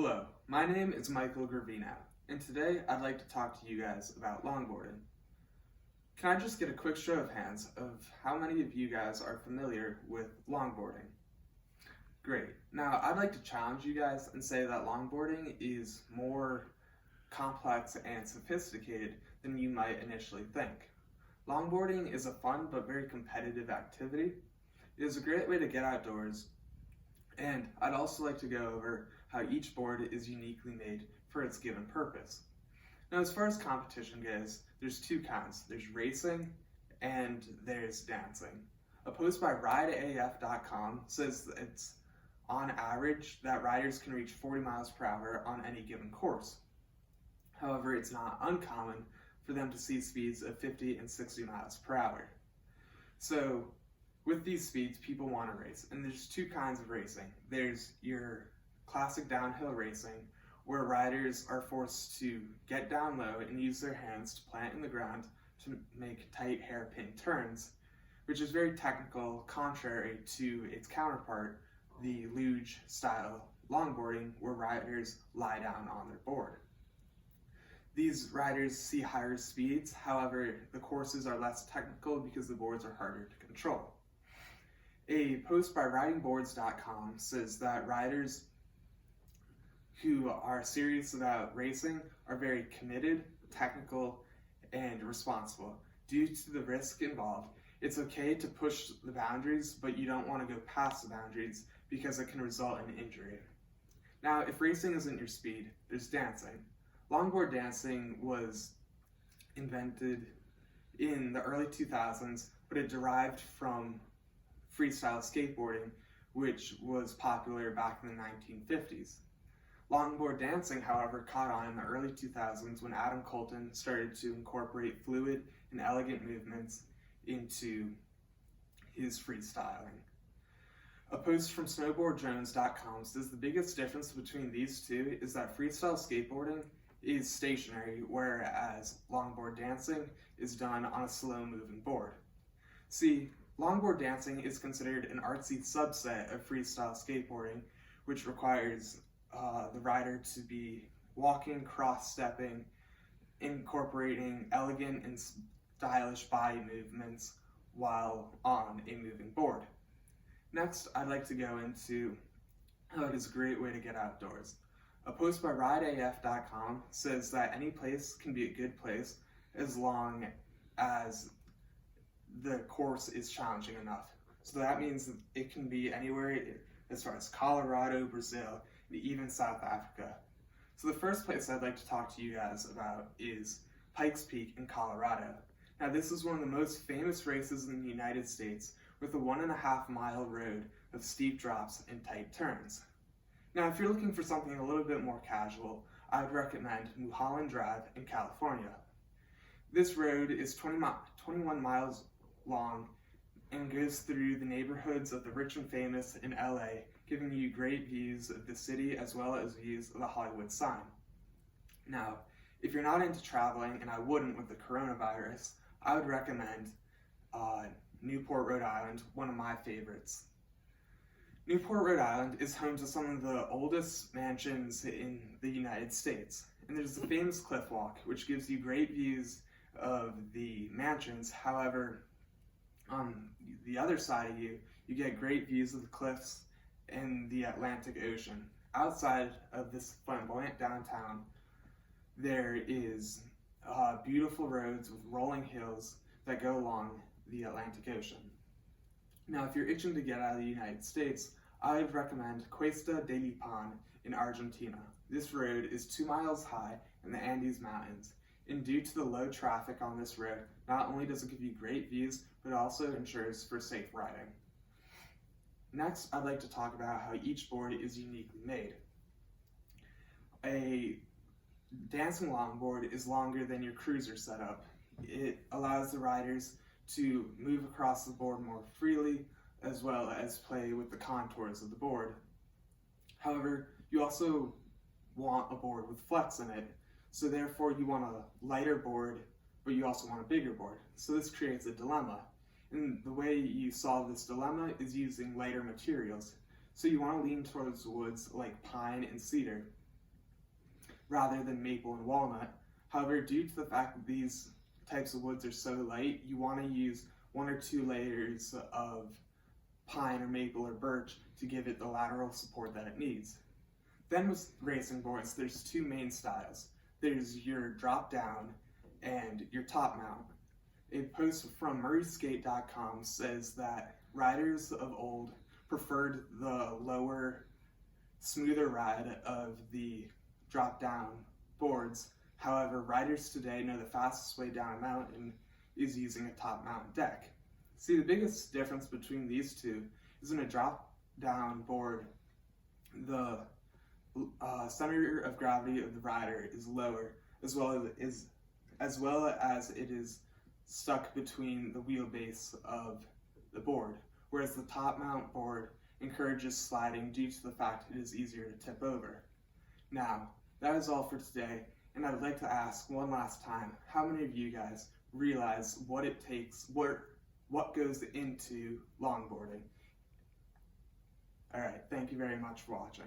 Hello, my name is Michael Gravino, and today I'd like to talk to you guys about longboarding. Can I just get a quick show of hands of how many of you guys are familiar with longboarding? Great. Now, I'd like to challenge you guys and say that longboarding is more complex and sophisticated than you might initially think. Longboarding is a fun but very competitive activity. It is a great way to get outdoors, and I'd also like to go over how each board is uniquely made for its given purpose. Now, as far as competition goes, there's two kinds. There's racing and there's dancing. A post by rideaf.com says that it's on average that riders can reach 40 miles per hour on any given course. However, it's not uncommon for them to see speeds of 50 and 60 miles per hour. So with these speeds, people want to race, and there's two kinds of racing. There's your classic downhill racing, where riders are forced to get down low and use their hands to plant in the ground to make tight hairpin turns, which is very technical, contrary to its counterpart, the luge style longboarding, where riders lie down on their board. These riders see higher speeds, however, the courses are less technical because the boards are harder to control. A post by ridingboards.com says that riders who are serious about racing are very committed, technical, and responsible. Due to the risk involved, it's okay to push the boundaries, but you don't want to go past the boundaries because it can result in injury. Now, if racing isn't your speed, there's dancing. Longboard dancing was invented in the early 2000s, but it derived from freestyle skateboarding, which was popular back in the 1950s. Longboard dancing, however, caught on in the early 2000s when Adam Colton started to incorporate fluid and elegant movements into his freestyling. A post from snowboardjones.com says the biggest difference between these two is that freestyle skateboarding is stationary, whereas longboard dancing is done on a slow-moving board. See, longboard dancing is considered an artsy subset of freestyle skateboarding, which requires the rider to be walking, cross-stepping, incorporating elegant and stylish body movements while on a moving board. Next, I'd like to go into how it is a great way to get outdoors. A post by rideaf.com says that any place can be a good place as long as the course is challenging enough. So that means that it can be anywhere as far as Colorado, Brazil, and even South Africa. So the first place I'd like to talk to you guys about is Pikes Peak in Colorado. Now, this is one of the most famous races in the United States, with a 1.5-mile road of steep drops and tight turns. Now, if you're looking for something a little bit more casual, I would recommend Mulholland Drive in California. This road is 21 miles long and goes through the neighborhoods of the rich and famous in LA, giving you great views of the city as well as views of the Hollywood sign. Now, if you're not into traveling, and I wouldn't with the coronavirus, I would recommend Newport, Rhode Island, one of my favorites. Newport, Rhode Island is home to some of the oldest mansions in the United States. And there's the famous Cliff Walk, which gives you great views of the mansions. However, on the other side of you get great views of the cliffs and the Atlantic Ocean. Outside of this flamboyant downtown, there is beautiful roads with rolling hills that go along the Atlantic Ocean. Now, if you're itching to get out of the United States, I would recommend Cuesta de Lipan in Argentina. This road is 2 miles high in the Andes Mountains, and due to the low traffic on this road, not only does it give you great views, but also ensures for safe riding. Next, I'd like to talk about how each board is uniquely made. A dancing longboard is longer than your cruiser setup. It allows the riders to move across the board more freely, as well as play with the contours of the board. However, you also want a board with flex in it, so therefore you want a lighter board, but you also want a bigger board. So this creates a dilemma. And the way you solve this dilemma is using lighter materials. So you want to lean towards woods like pine and cedar. rather than maple and walnut. However, due to the fact that these types of woods are so light, you want to use 1 or 2 layers of pine or maple or birch to give it the lateral support that it needs. Then with racing boards, there's 2 main styles. There's your drop down and your top mount. A post from murrayskate.com says that riders of old preferred the lower, smoother ride of the drop down boards. However, riders today know the fastest way down a mountain is using a top mount deck. See, the biggest difference between these two is in a drop down board, the center of gravity of the rider is lower, as well as it is stuck between the wheelbase of the board, whereas the top mount board encourages sliding due to the fact it is easier to tip over. Now, that is all for today, and I would like to ask one last time, how many of you guys realize what it takes, what goes into longboarding? Alright, thank you very much for watching.